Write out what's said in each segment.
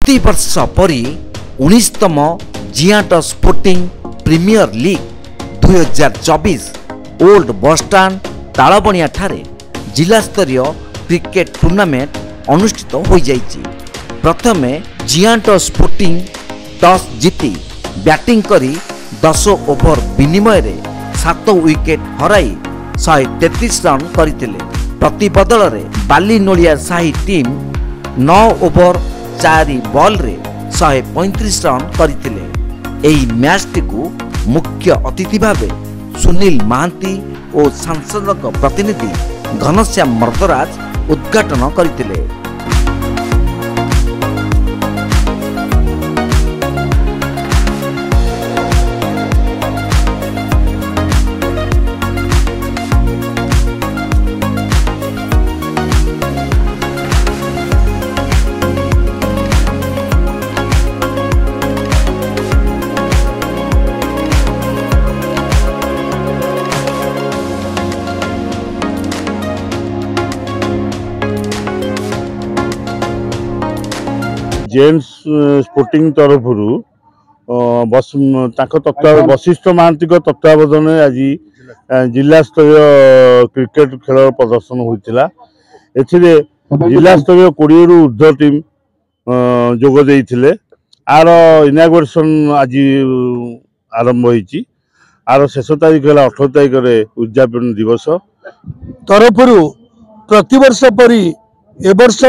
प्रतिवर्ष परी 19तम जियाट sporting premiere league 2024 old bus stand Talbaniya ठारे जिला स्तरीय क्रिकेट टूर्नामेंट अनुष्ठित हो जाइछि। प्रथमे जियाट स्पोर्टिंग टॉस जीति बैटिंग करी 10 ओवर विनिमय रे 7 विकेट हराई 133 रन करथिले। प्रतिबदल रे बाली नोलिया साही टीम 9 ओवर 4 बॉल रे 135 रन करथिले। एही मैच टिकु मुख्य अतिथि भावे सुनील महांती और सांसद प्रतिनिधि घनश्याम मर्दराज उद्घाटन करथिले। जेम्स स्पोर्टिंग तरफ वशिष्ठ महांती तत्वावधान आज जिला स्तरीय क्रिकेट खेल प्रदर्शन होता। जिला स्तरीय 20 रु ऊर्ध्व टीम जोग देइथिले। आर इनागुरेशन आज आरंभ होइछि। आर शेष तारीख है 18 तारीख उद्यापन दिवस तरफ प्रतिवर्ष परी एवर्ष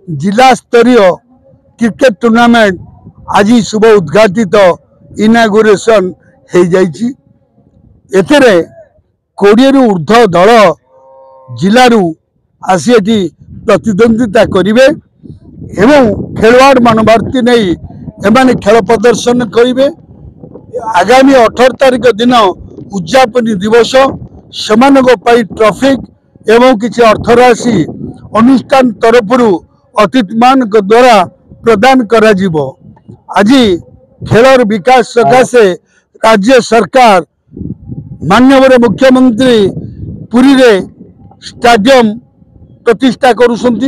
जिला स्तरीय क्रिकेट टूर्नामेंट आज शुभ उद्घाटित इनागुरेशन हो जाइछि। एथेरे 20 रु ऊर्ध्व दल जिलू आसी एटी प्रतिद्वंदिता करिवे एवं खेलवाड़ मान भर्ती नहीं एमाने खेल प्रदर्शन करिवे। आगामी 18 तारीख दिन उद्यापनी दिवस सेमानक पाई ट्रॉफी एवं किसी अर्थराशि अनुष्ठान तरफ अतिथि मान द्वारा प्रदान करा जिवो। आज खेलर विकास सकाशे राज्य सरकार माननीय मुख्यमंत्री पुरी रे स्टेडियम प्रतिष्ठा करुसंती।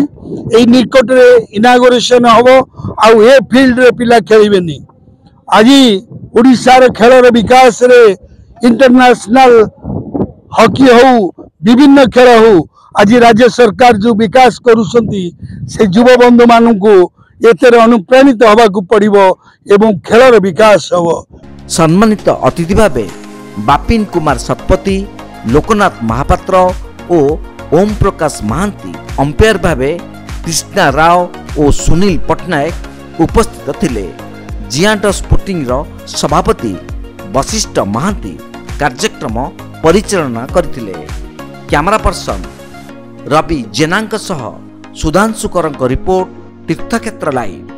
एई निकट रे इनागुरेशन हबो आउ ए फील्ड रे पिला खेलिबेनी। आज ओडिशार खेलर विकास रे इंटरनेशनल हॉकी हो विभिन्न खेल हो आज राज्य सरकार जो विकास करुसंती से युवा बंधु मानू एथेरे अनुप्राणित हवाकू पड़िबो एवं खेलर विकास हबो। सम्मानित अतिथि भावे बापिन कुमार शतपथी, लोकनाथ महापात्र और ओम प्रकाश महांती, अंपायर भावे कृष्णा राव और सुनील पट्टनायक उपस्थित थिले। जियाट स्पोर्टिंग रो सभापति वशिष्ठ महांती कार्यक्रम परिचालना करथिले। कैमरा पर्सन रवि जेनांक सह सुधांशुकर रिपोर्ट तीर्थक्षेत्र लाइव।